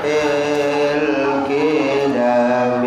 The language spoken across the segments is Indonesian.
Mutarifil kidami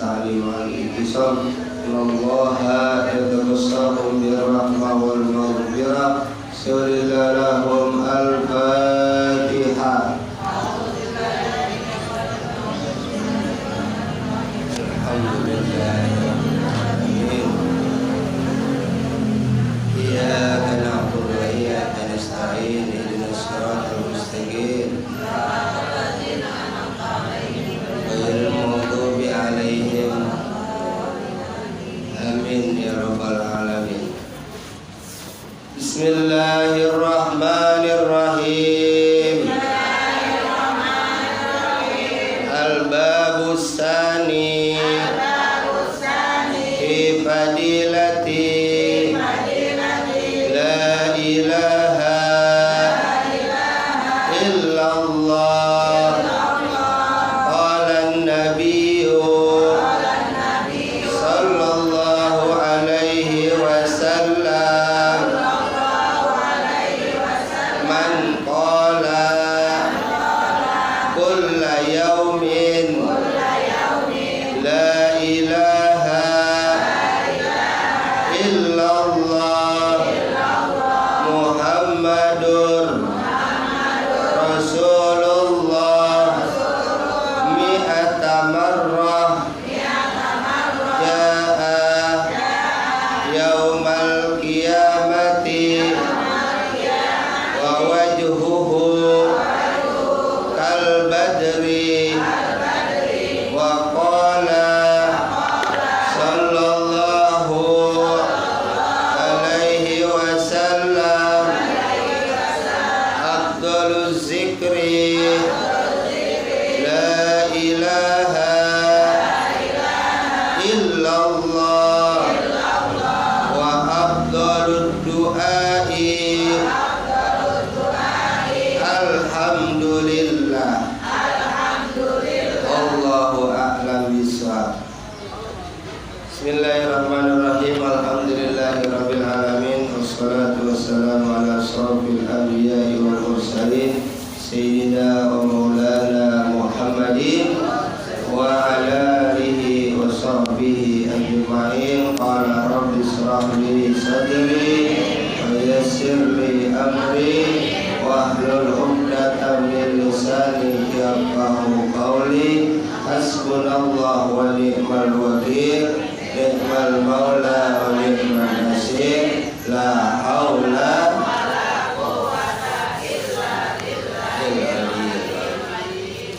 التعليم والاعتصام إن الله يتبصرهم بالرحمة والمغفرة سر لهم الفاتحة. الحمد لله رب العالمين إياك نعبد وإياك نستعين اهدنا الصراط المستقيم غير المغضوب عليهم آمين يا رب العالمين. بسم الله الرحمن الرحيم. الباب الثاني في فضيلة لا إله إلا الله. قال النبي صلى الله عليه وسلم من قال كل يوم لا إله إلا الله محمد رسول الله مئة مرة جاء يوم القيامة ووجهه كالبدر وقال صلى الله عليه وسلم أفضل الذكر لا إله إلا الله وأفضل الدعاء الحمد لله. Allahu a'lam bishawab. Bismillahirrahmanirrahim. Alhamdulillahirabbil alamin wassalatu wassalamu ala asyrafil anbiya'i wal mursalin sayyidina wa maulana Muhammadin wa ala alihi wa sahbihi ajma'in. Qala rabbi ishrah li sadri wa yassir li amri wahlul 'uqdatam min lisani yafqahu qawli. Hasbunallahu wa ni'mal wakil, ni'mal maula wa ni'mal nasir, la haula wala quwwata illa billah.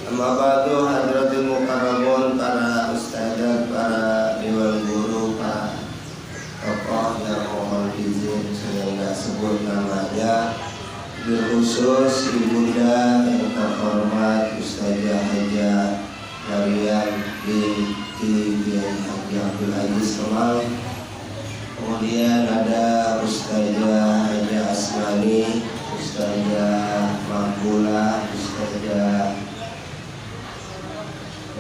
Amma ba'du, hadratul mukarramun, para ustadzat, para dewan guru, para tokoh yang mohon izin saya enggak sebut namanya, berkhusus ibunda yang terhormat Ustazah Haja Maryam binti Haji Abdul Aziz Kemal. Kemudian ada Ustazah Haja Asmani, Ustazah Mahbula, Ustazah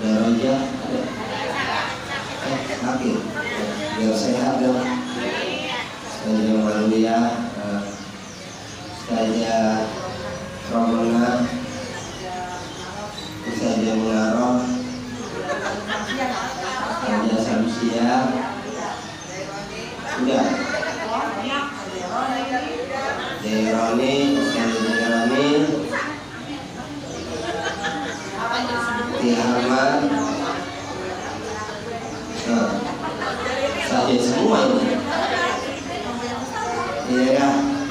Daraja, Hakim, biar sehat dong. Ustazah Maluya, Ustazah Romana, Ustazah Mungaroh, Ustazah Samsia, udah, Jaironi, Ustazah Jaironi, Tiharman, saja semua ini.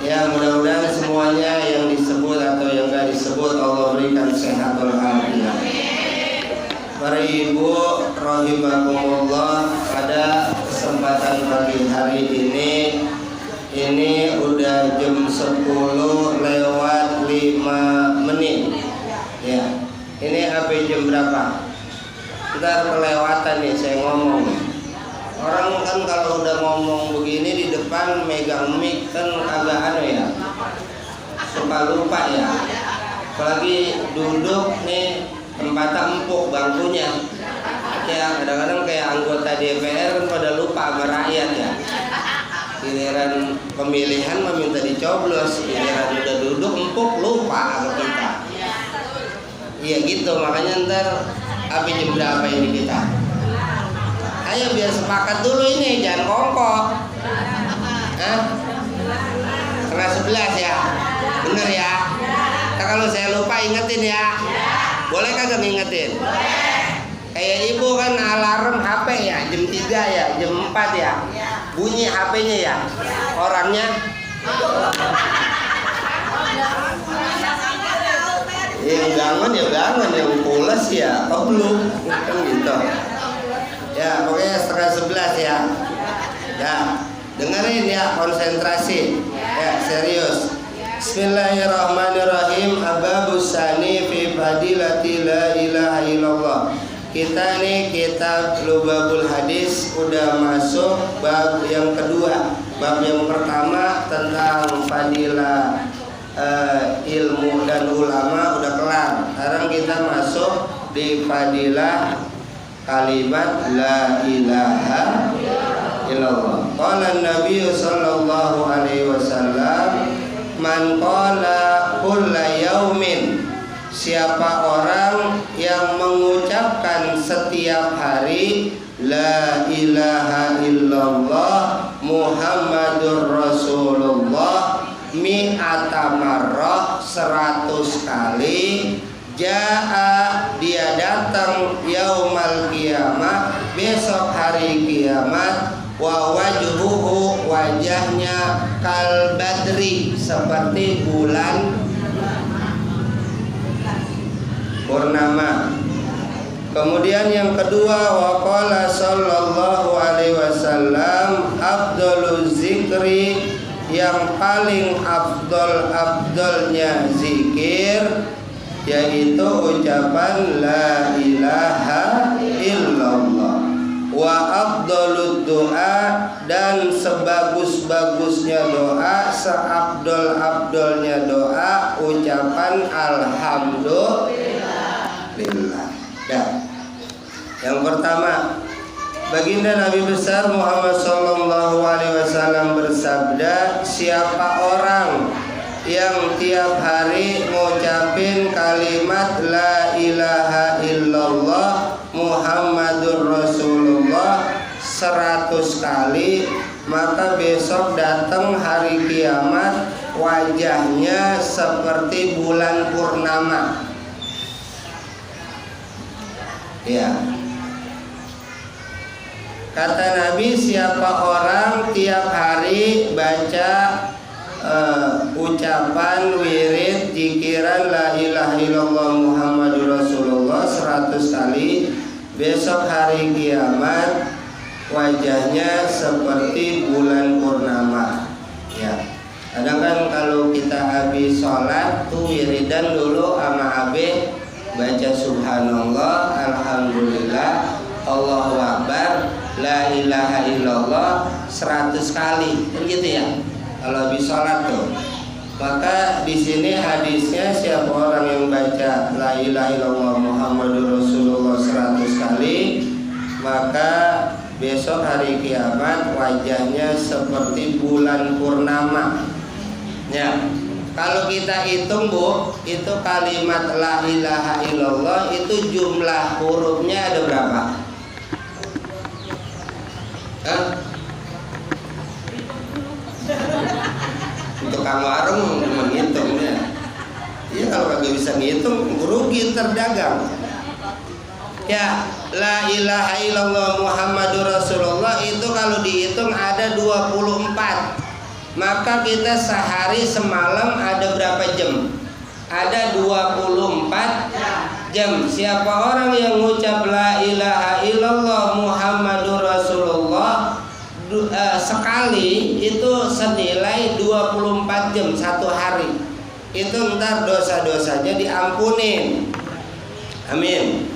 Ya, mudah-mudahan semuanya yang disebut atau yang enggak disebut Allah berikan sehat walafiat. Para ibu rahimakumullah, pada kesempatan pagi hari ini udah jam 10 lewat 5 menit. Ya. Ini sampai jam berapa? Ntar kelewatan nih saya ngomong. Orang kan kalau udah ngomong begini di depan megang mic kan agak ya, suka lupa ya. Apalagi duduk nih tempatnya empuk bangkunya. Ya kadang-kadang kayak anggota DPR kan pada lupa sama rakyat ya. Giliran pemilihan meminta dicoblos, giliran udah duduk empuk lupa sama kita. Iya gitu, makanya ntar api jam berapa ini kita? Ayo biar sepakat dulu ini, jangan kongkok. Hah? 10:30 ya? Bener ya? Nah, kalau saya lupa ingetin ya. Boleh kagak ngingetin? Kayak ibu kan alarm HP ya, jam 3 ya, jam 4 ya. Bunyi HP-nya ya. Orangnya yang bangun ya bangun, yang pulas ya kebluk kan gitu. Ya pokoknya 10:30 ya. Ya dengerin ya, konsentrasi ya, serius. Bismillahirrahmanirrahim. Ababus sani fi fadilati la ilaha illallah. Kita nih kitab Lubabul Hadis udah masuk bab yang kedua. Bab yang pertama tentang fadilah ilmu dan ulama udah kelar. Sekarang kita masuk di fadilah kalimat la ilaha illallah. Qala Nabi sallallahu alaihi wasallam, man qala kulla yaumin, siapa orang yang mengucapkan setiap hari la ilaha illallah Muhammadur Rasulullah mi'ata marrah, 100 kali, jaa, dia datang yaumal kiamah, besok hari kiamat, wa wajhuhu, wajahnya kal badri, seperti bulan purnama. Kemudian yang kedua, waqala sallallahu alaihi wasallam, afdaluz zikri, yang paling afdolnya zikir yaitu ucapan la ilaha illallah. Wa afdalud doa, dan sebagus-bagusnya doa, seabdol-abdolnya doa ucapan alhamdulillah. Ya. Yang pertama, baginda Nabi besar Muhammad sallallahu alaihi wasallam bersabda, siapa orang yang tiap hari ngucapin kalimat la ilaha illallah Muhammadur Rasulullah 100 kali, maka besok datang hari kiamat, wajahnya seperti bulan purnama. Ya. Kata Nabi, siapa orang tiap hari baca ucapan wirid zikiran la ilaha illallah Muhammadur Rasulullah 100 kali, besok hari kiamat wajahnya seperti bulan purnama. Ya. Kadang kan kalau kita habis sholat tuh wiridan dulu sama abe, baca subhanallah, alhamdulillah, Allahu akbar, la ilaha illallah 100 kali, kan gitu ya. Kalau habis sholat tuh, maka di sini hadisnya siapa orang yang baca la ilaha illallah Muhammadur Rasulullah 100 kali, maka besok hari kiamat wajahnya seperti bulan purnama. Ya. Kalau kita hitung Bu, itu kalimat la ilaha illallah itu jumlah hurufnya ada berapa? Hah? Untuk kamu warung menghitungnya. Iya, kalau kagak bisa ngitung rugi terdagang. Ya, la ilaha illallah Muhammadur Rasulullah itu kalau dihitung ada 24. Maka kita sehari semalam ada berapa jam? Ada 24 jam. Siapa orang yang mengucap la ilaha illallah Muhammadur Rasulullah sekali, itu senilai 24 jam satu hari. Itu ntar dosa-dosanya diampunin. Amin.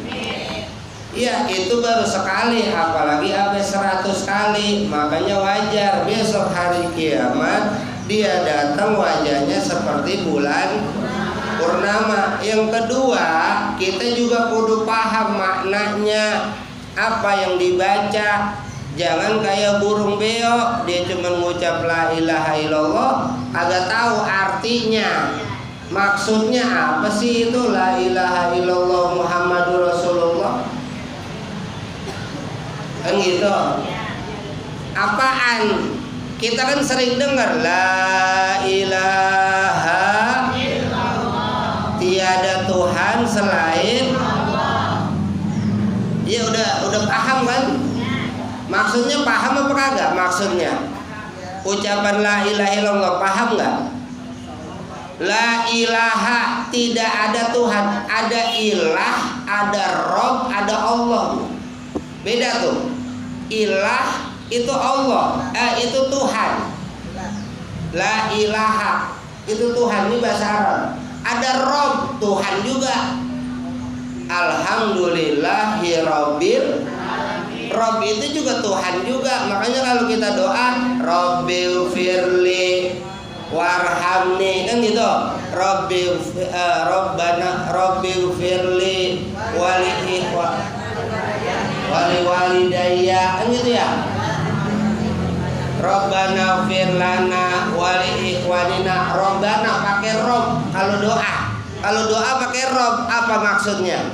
Iya, itu baru sekali, apalagi sampai 100 kali. Makanya wajar besok hari kiamat dia datang wajahnya seperti bulan purnama. Yang kedua, kita juga kudu paham maknanya, apa yang dibaca. Jangan kayak burung beo, dia cuma ngucap la ilaha illallah, agak tahu artinya. Maksudnya apa sih itu la ilaha illallah Muhammadur Rasulullah? Kan gitu. Apaan? Kita kan sering dengar la ilaha illallah, tiada Tuhan selain Allah. Ya udah paham kan? Maksudnya paham apa kagak maksudnya? Ucapan la ilaha illallah paham nggak? La ilaha, tidak ada Tuhan, ada ilah, ada Rob, ada Allah. Beda tuh. Ilah itu Allah, itu Tuhan. La ilaha itu Tuhan, ini bahasa Arab. Ada Rob, Tuhan juga. Alhamdulillahi Rabbil alamin. Rob itu juga Tuhan juga. Makanya kalau kita doa Rabbil firli warhamni, kan gitu. Rabbana Rabbil firli wali walidayya, kan gitu ya. Rabbana firlana wali ikhwanina. Rabbana pakai Rob kalau doa. Kalau doa pakai Rob, apa maksudnya?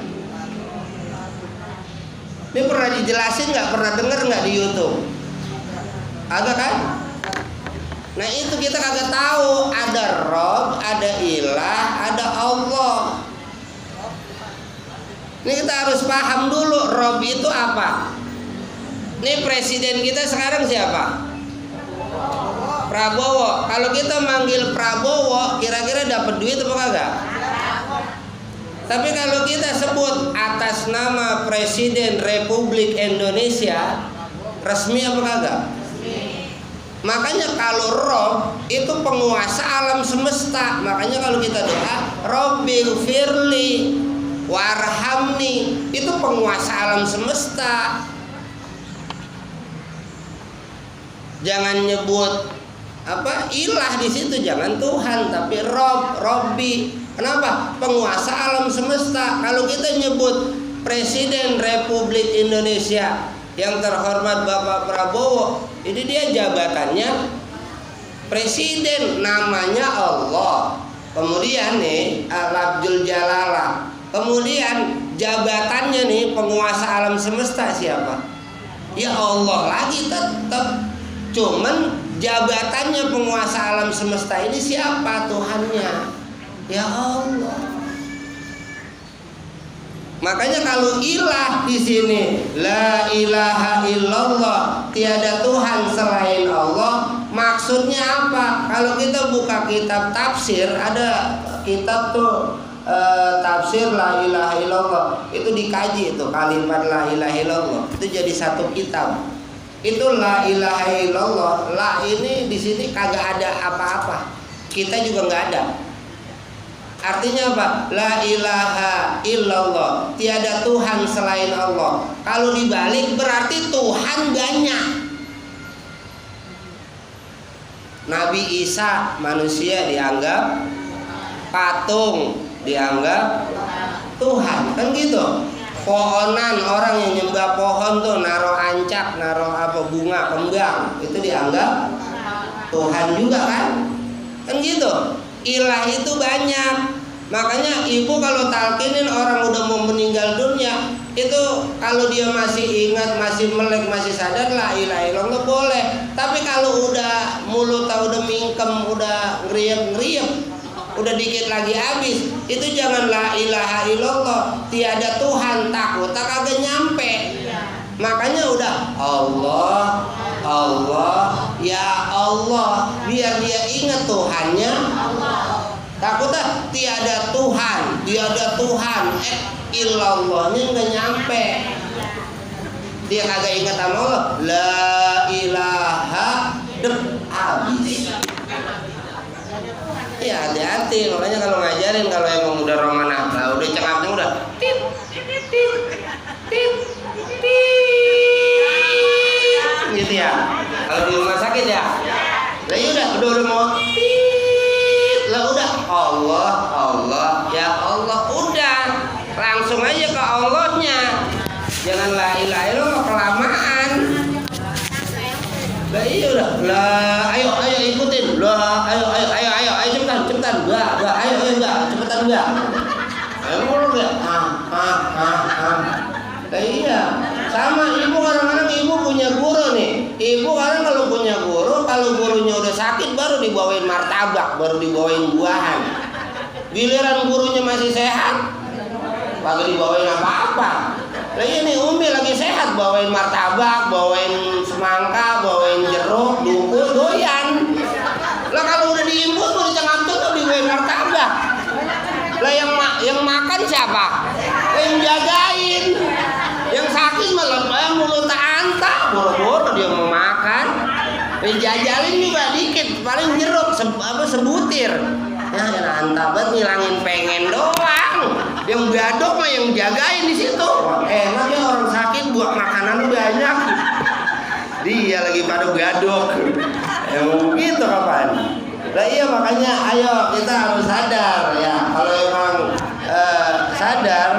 Ini pernah dijelasin nggak? Pernah dengar nggak di YouTube? Agak kan? Nah itu kita kagak tahu. Ada Rob, ada ilah, ada Allah. Ini kita harus paham dulu Rob itu apa. Ini presiden kita sekarang siapa? Prabowo. Kalau kita manggil Prabowo, kira-kira dapat duit apa kagak? Tapi kalau kita sebut atas nama Presiden Republik Indonesia, resmi apa kagak? Makanya kalau Rob itu penguasa alam semesta. Makanya kalau kita doa Rabbil firli warhamni, itu penguasa alam semesta. Jangan nyebut apa ilah di situ, jangan Tuhan, tapi Rob, Robbi. Kenapa? Penguasa alam semesta. Kalau kita nyebut Presiden Republik Indonesia yang terhormat Bapak Prabowo, ini dia jabatannya presiden, namanya Allah. Kemudian nih Al-Abdul Jalalah. Kemudian jabatannya nih penguasa alam semesta siapa? Ya Allah lagi tetap. Cuman jabatannya penguasa alam semesta ini siapa? Tuhannya. Ya Allah. Makanya kalau ilah di sini la ilaha illallah, tiada Tuhan selain Allah, maksudnya apa? Kalau kita buka kitab tafsir, ada kitab tuh tafsir la ilaha illallah, itu dikaji itu kalimat la ilaha illallah, itu jadi satu kitab. Itu la ilaha illallah, la ini di sini kagak ada apa-apa, kita juga nggak ada. Artinya apa? La ilaha illallah, tiada Tuhan selain Allah. Kalau dibalik berarti Tuhan banyak. Nabi Isa manusia dianggap patung, dianggap Tuhan, kan gitu. Pohonan, orang yang nyembah pohon tuh naruh ancak, naruh apa bunga kembang, itu dianggap Tuhan juga kan? Kan gitu. Ilah itu banyak. Makanya ibu kalau talkinin orang udah mau meninggal dunia, itu kalau dia masih ingat, masih melek, masih sadar, la ilaha illallah boleh. Tapi kalau udah mulut udah mingkem, udah ngeriep-ngeriep, udah dikit lagi habis, itu jangan la ilaha illallah, tiada Tuhan, takut tak kagak nyampe. Makanya udah Allah, Allah, ya Allah, biar dia ingat Tuhannya Allah. Takutnya tiada Tuhan, tiada Tuhan, illallahnya nggak nyampe. Dia kagak ingat sama Allah, la ilaha habis. Ya hati-hati, makanya kalau ngajarin, kalau emang udah romanah, udah cengapnya udah tip tip tip tip tip gitu ya. Kalau di rumah sakit ya, lah udah mau tip, lah udah Allah Allah ya Allah, udah langsung aja ke Allahnya. Jangan la ilaha illallah kelamaan. Lah iya udah, lah ayo ikutin, lah ayo cepetan, ayo cepetan enggak. Ayo mulu enggak. Lah iya. Sama ibu, kadang-kadang ibu punya guru nih. Ibu kadang kalau punya guru, kalau gurunya udah sakit baru dibawain martabak, baru dibawain buahan. Giliran gurunya masih sehat, kagak dibawain apa-apa. Lah ini Umi lagi sehat, bawain martabak, bawain semangka, bawain jeruk, duku, doyan. Lah kalau udah diimbus, udah dicengap-cengap dibawain martabak. Lah yang makan siapa? Yang jagain. Yang sakit malah mulut anta, boro-boro dia mau makan. Dijajalin juga dikit, paling jeruk sebutir. Ya anta banget ngilangin pengen doang. Yang biadok mah yang jagain di situ. Enak ya orang sakit buat makanan banyak. Dia lagi pada biadok. Gitu kapan? Lah iya makanya ayo kita harus sadar ya. Kalau emang sadar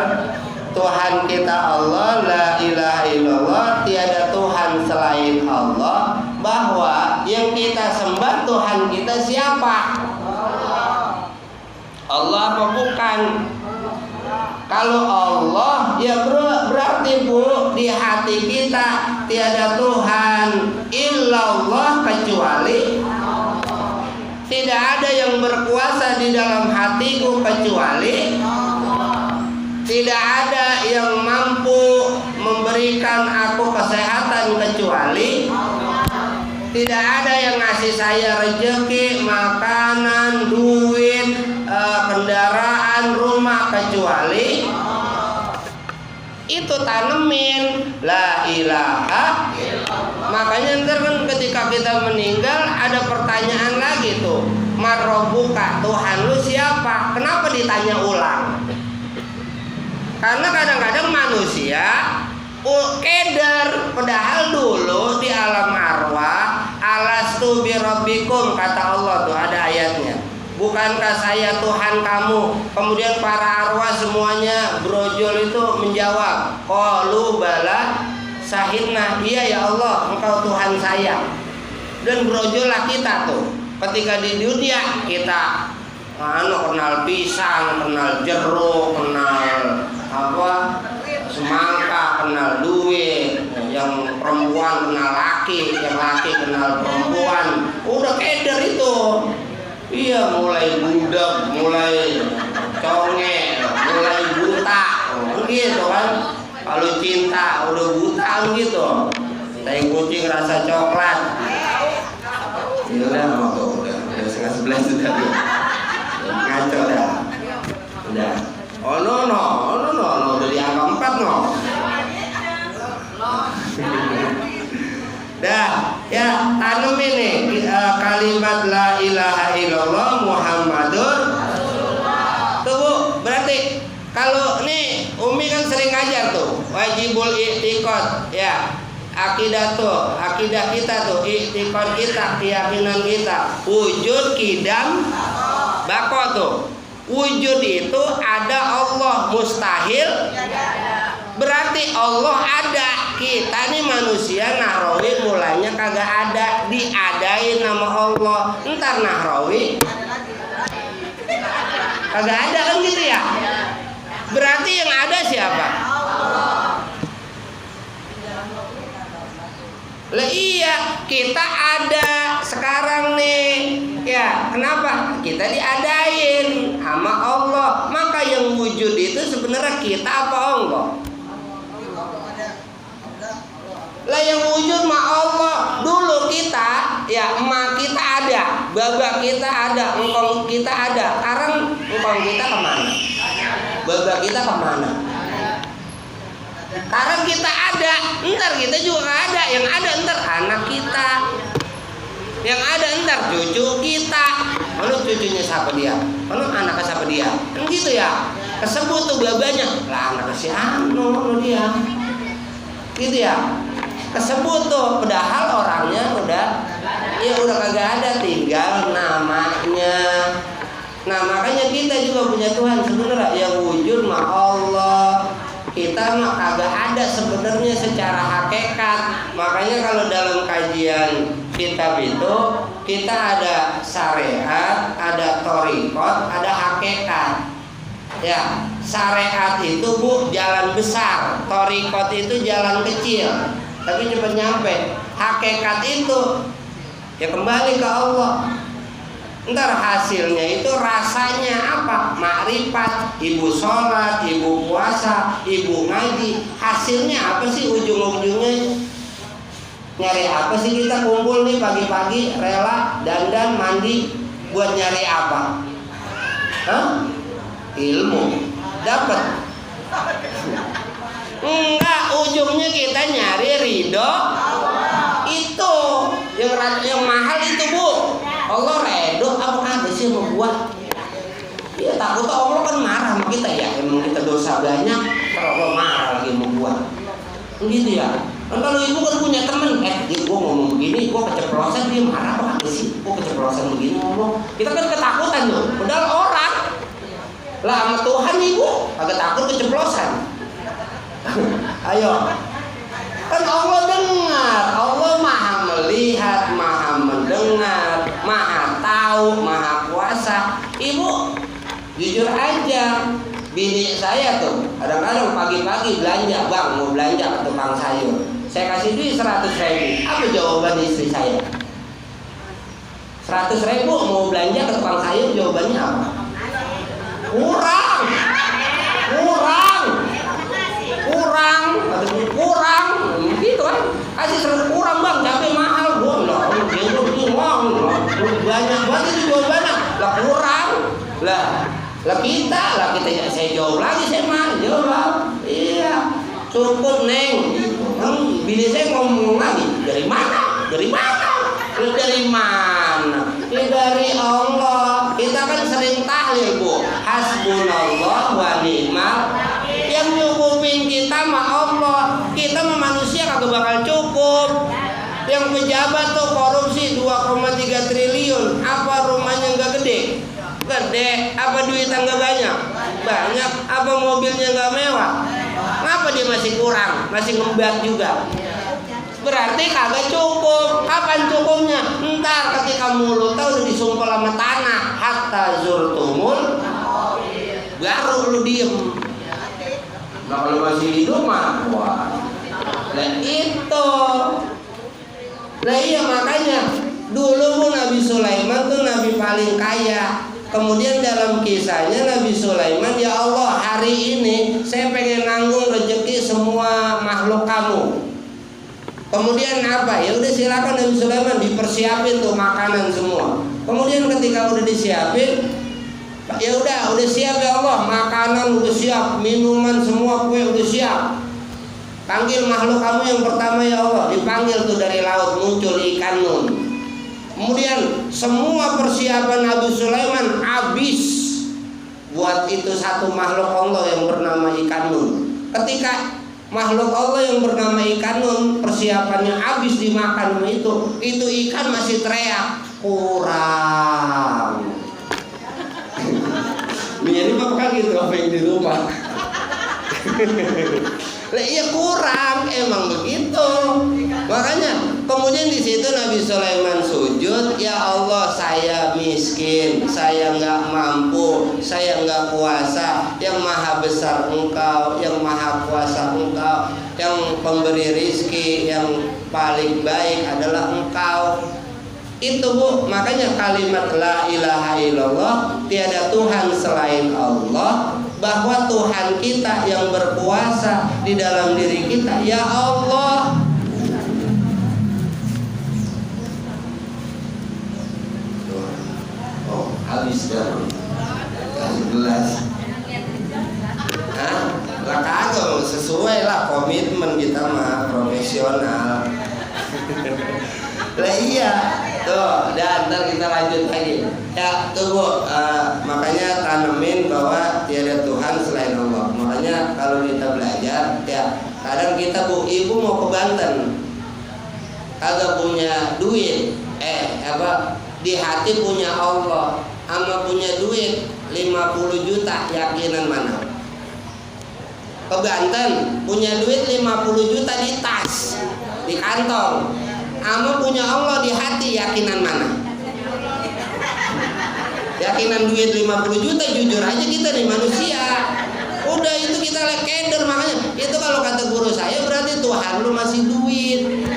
Tuhan kita Allah, la ilaha illallah, tiada Tuhan selain Allah, bahwa yang kita sembah Tuhan kita siapa? Allah apa bukan? Kalau Allah ya berarti Bu, di hati kita tiada Tuhan illallah kecuali, tidak ada yang berkuasa di dalam hatiku kecuali, tidak ada yang mampu memberikan aku kesehatan kecuali, tidak ada yang ngasih saya rezeki, makanan, duit, kendaraan, rumah kecuali. Itu tanemin la ilaha. Makanya ntar kan ketika kita meninggal ada pertanyaan lagi tuh, marrobuka, Tuhan lu siapa? Kenapa ditanya ulang? Karena kadang-kadang manusia keder, padahal dulu di alam arwah alastu birabbikum, kata Allah tuh ada ayatnya. Bukankah saya Tuhan kamu? Kemudian para arwah semuanya brojol itu menjawab, qalu bala sahidna, iya ya Allah engkau Tuhan saya. Dan brojol lah kita tuh. Ketika di dunia kita kenal pisang, kenal jeruk, kenal semangka, kenal duit, yang perempuan kenal laki, yang laki kenal perempuan, udah keder itu. Iya, mulai budak, mulai conge, mulai buta, gitu kan. Kalau cinta udah buta gitu. Tai kucing rasa coklat. Ya udah 10:30 sudah. Ngaco dah. Udah. Oh no, udah di angka 4 no. Dah, ya tanam ini kalimat la ilaha illallah Muhammadur Rasulullah. Tuh Bu, berarti kalau nih Umi kan sering ngajar tuh wajibul i'tiqad ya. Akidah kita tuh, i'tiqad kita, keyakinan kita, wujud kidam bako tuh. Wujud itu ada Allah, mustahil berarti Allah ada. Kita nih manusia nahrawi mulanya kagak ada, diadain nama Allah. Ntar nahrawi kagak ada kan gitu ya. Berarti yang ada siapa? Lah iya, kita ada sekarang nih. Ya, kenapa? Kita diadain sama Allah. Maka yang wujud itu sebenarnya kita apa Allah? Lah yang wujud mah Allah. Dulu kita, ya emak kita ada, baba kita ada, engkong kita ada. Sekarang engkong kita kemana? Baba kita kemana? Sekarang kita ada, ntar kita juga gak ada. Yang ada ntar anak kita, yang ada ntar cucu kita. Lalu cucunya siapa dia? Lalu anaknya siapa dia? Kan gitu ya. Kesebut tuh babanya. Lah anaknya si Anu dia. Gitu ya. Kesebut tuh, padahal orangnya udah kagak ada, tinggal namanya. Nah makanya kita juga punya Tuhan sebenarnya yang wujud mah Allah. Kita mah kagak ada sebenarnya secara hakikat. Makanya kalau dalam kajian kitab itu kita ada syariat, ada thariqat, ada hakikat. Ya, syariat itu Bu jalan besar, thariqat itu jalan kecil, tapi cepat nyampe. Hakikat itu ya kembali ke Allah. Ntar hasilnya itu rasanya apa? Makrifat, ibu sholat, ibu puasa, ibu ngaji. Hasilnya apa sih ujung-ujungnya? Nyari apa sih kita kumpul nih pagi-pagi rela dandan mandi buat nyari apa? Hah? Ilmu. Dapat? Enggak, ujungnya kita nyari ridho. Itu yang mahal itu Bu. Allah ridho apa sih mau buat? Ya takut Allah kan marah sama kita ya. Emang kita dosa banyak, kalau Allah marah lagi mau buat. Gitu ya. Kan kalau ibu kan punya temen, gua ngomong begini, gua keceplosan dia marah apa sih? Gua keceplosan begini ngomong. Kita kan ketakutan tuh. Padahal orang lah sama Tuhan ibu agak takut keceplosan. Ayo. Kan Allah dengar, Allah maha melihat, maha mendengar, maha tahu, maha kuasa. Ibu jujur aja, bini saya tuh kadang-kadang pagi-pagi belanja, bang mau belanja ke tukang sayur, saya kasih duit 100.000. Apa jawaban istri saya? 100.000 mau belanja ke tukang sayur, jawabannya apa? Kurang, gitu kan? Kasih 100 kurang bang, cabai mahal, gua lah, banyak banget itu jawabannya, lah kurang, lah kita saya jawab lagi, saya mah jawab, iya, cukup neng, bini saya ngomong lagi, dari mana? Ya, dari Allah. Kita kan sering tahlil Bu, hasbunallah wa ni'mal. Yang nyukupin kita mah Allah. Kita mah manusia kagak bakal cukup. Yang pejabat tuh korupsi 2,3 triliun. Apa rumahnya nggak gede? Gede. Apa duitnya nggak banyak? Banyak. Apa mobilnya nggak mewah? Ngapa dia masih kurang? Masih ngembat juga. Berarti kagak cukup. Kapan cukupnya? Ntar ketika mulut udah disumpel sama tanah, hatta zurtumul, baru lu diem. Nah kalau masih hidup mah, wah. Nah itu. Nah iya makanya dulu Bu Nabi Sulaiman tuh nabi paling kaya. Kemudian dalam kisahnya Nabi Sulaiman, ya Allah hari ini saya pengen nanggung rezeki semua makhluk kamu. Kemudian apa? Ya udah silakan Nabi Sulaiman dipersiapin tuh makanan semua. Kemudian ketika udah disiapin, ya udah siap ya Allah, makanan udah siap, minuman semua kue udah siap. Panggil makhluk kamu yang pertama ya Allah. Dipanggil tuh dari laut muncul ikan nun. Kemudian semua persiapan Nabi Sulaiman habis buat itu satu makhluk Allah yang bernama ikan nun. Ketika makhluk Allah yang bernama ikan nun persiapannya habis dimakan itu ikan masih teriak kurang. Ini apa gitu apa yang di rumah? Lah iya kurang, emang begitu. Makanya kemudian di situ Nabi Sulaiman sujud, ya Allah saya miskin, saya nggak mampu, saya nggak kuasa. Yang maha besar Engkau, yang maha kuasa Engkau, yang pemberi rizki yang paling baik adalah Engkau. Itu Bu, makanya kalimat la ilaha illallah, tiada Tuhan selain Allah, bahwa Tuhan kita yang berkuasa di dalam diri kita, ya Allah. Oh, habis dah. Kasih gelas. Hah? Lah kagak sesuai lah komitmen kita mah profesional. Lah iya. Tuh, dan ntar kita lanjut lagi. Ya, tuh Bu, makanya tanemin bahwa tiada Tuhan selain Allah. Makanya kalau kita belajar, ya kadang kita Bu, ibu mau ke Banten, kagak punya duit, di hati punya Allah, sama punya duit 50 juta, yakinan mana? Ke Banten, punya duit 50 juta di tas, di kantong. Ama punya Allah di hati, yakinan mana? Yakinan duit 50 juta, jujur aja kita nih manusia. Tuhan lu masih duit.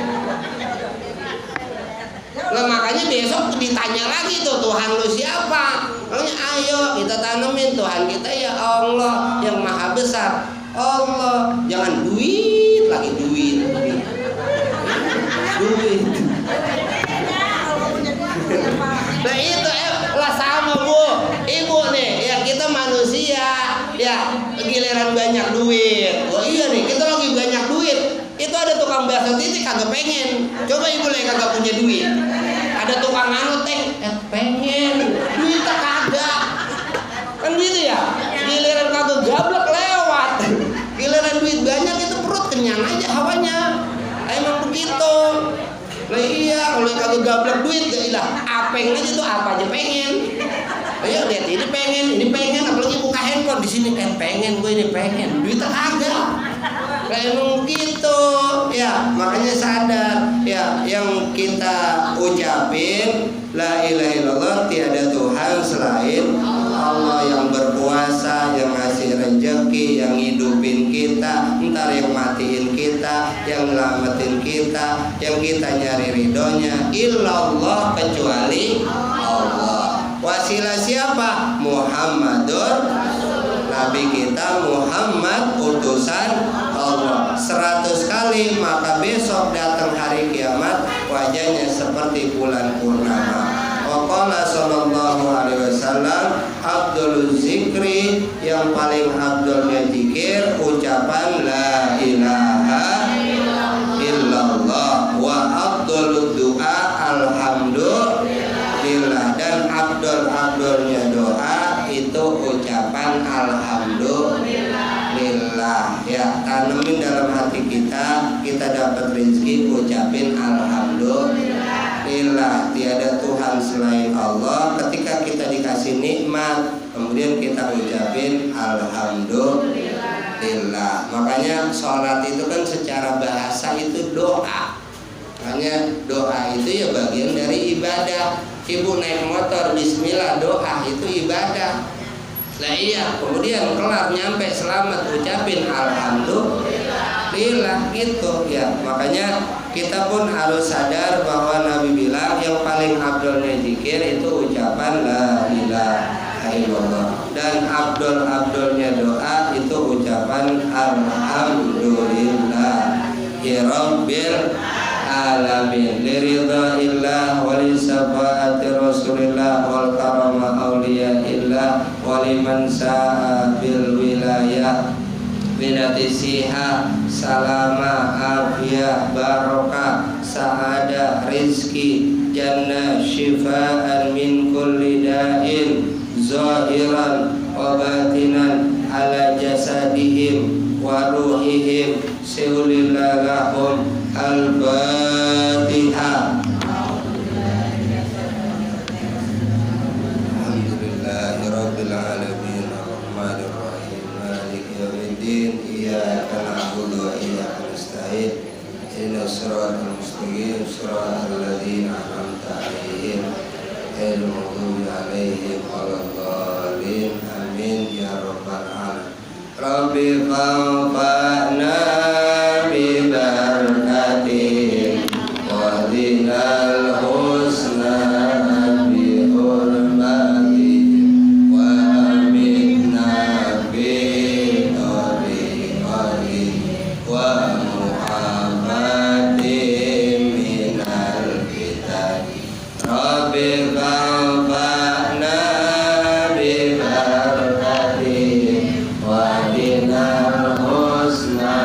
Nah, makanya besok ditanya lagi tuh, Tuhan lu siapa? Makanya ayo kita tanemin Tuhan kita ya Allah yang maha besar. Allah, jangan duit lagi, duit. Nah itu lah sama Bu, Ibu nih, ya kita manusia, ya giliran banyak duit. Oh iya nih, kita lagi banyak duit. Itu ada tukang bakso titik kagak pengen. Coba Ibu lagi kagak punya duit. Ada tukang anu teh pengen, duitnya kagak. Kan gitu ya. Giliran kagak gablek lewat. Giliran duit banyak itu perut kenyang aja hawanya. Emang begitu. Nah iya, kalau kagak gablek duit gak ilah. Apeng aja tuh apa aja pengen. Ayo lihat ini pengen, apalagi buka handphone di sini pengen gue ini pengen. Duitnya kagak. Nah, emang gitu ya, makanya sadar ya, yang kita ucapin la ilaha illallah, tiada Tuhan selain Allah, yang berkuasa, yang ngasih rezeki, yang hidupin kita, ntar yang matiin kita, yang nyelamatin kita, yang kita nyari ridhonya, illallah, kecuali Allah. Wasilah siapa? Muhammadur Nabi kita Muhammad, utusan Allah. 100 kali, maka besok datang hari kiamat wajahnya seperti bulan purnama. Waqala sallallahu alaihi wasallam, Abdul zikri, yang paling abdulnya zikir ucapan la ilaha illallah, wa abdul doa alhamdulillah, dan abdulnya doa itu ucapan alhamdulillah. Ya, tanemin dalam hati kita dapat rezeki, ucapin alhamdulillah, tiada Tuhan selain Allah. Ketika kita dikasih nikmat, kemudian kita ucapin alhamdulillah. Makanya sholat itu kan secara bahasa itu doa. Makanya doa itu ya bagian dari ibadah. Ibu naik motor bismillah, doa itu ibadah. Nah iya, kemudian kelar nyampe selamat ucapin alhamdulillah gitu ya. Makanya kita pun harus sadar bahwa Nabi bilang yang paling abdulnya zikir itu ucapan la ilaha illallah, dan abdulnya doa itu ucapan alhamdulillah ya rabbil alamin, liridha illah wali syafaati rasulillah wal karama awliya illah waliman sa'a bil wilayah binati siha salama afiyah barokah sa'ada rizki jannah syifaan min kulli da'in zahiran wa batinan ala jasadihim wa ruhihim siulillahum al-Fatihah. Alhamdulillahirabbil alamin arrahmanir rahim maliki yaumiddin iyyaka na'budu wa iyyaka nasta'in ihdinas siratal mustaqim siratal ladzina an'amta 'alaihim ghairil maghdubi 'alaihim waladdallin amin ya rabbal alamin. Rabbi fa'na bi barakatihim wa dinal husna bi hurmatihim wa aminna bi tariqatihim wa muhammadin minal fitan. Rabbi fa'na bi barakatihim wa dinal husna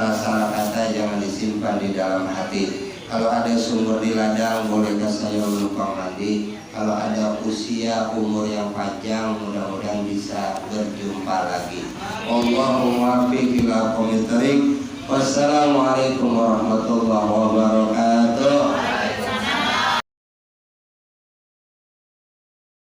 salah-salah kata jangan disimpan di dalam hati. Kalau ada sumur di ladang, bolehkah saya menumpang mandi? Kalau ada usia umur yang panjang, mudah-mudahan bisa berjumpa lagi. Allahumma fiqh ila qomitarik. Wassalamualaikum warahmatullahi wabarakatuh.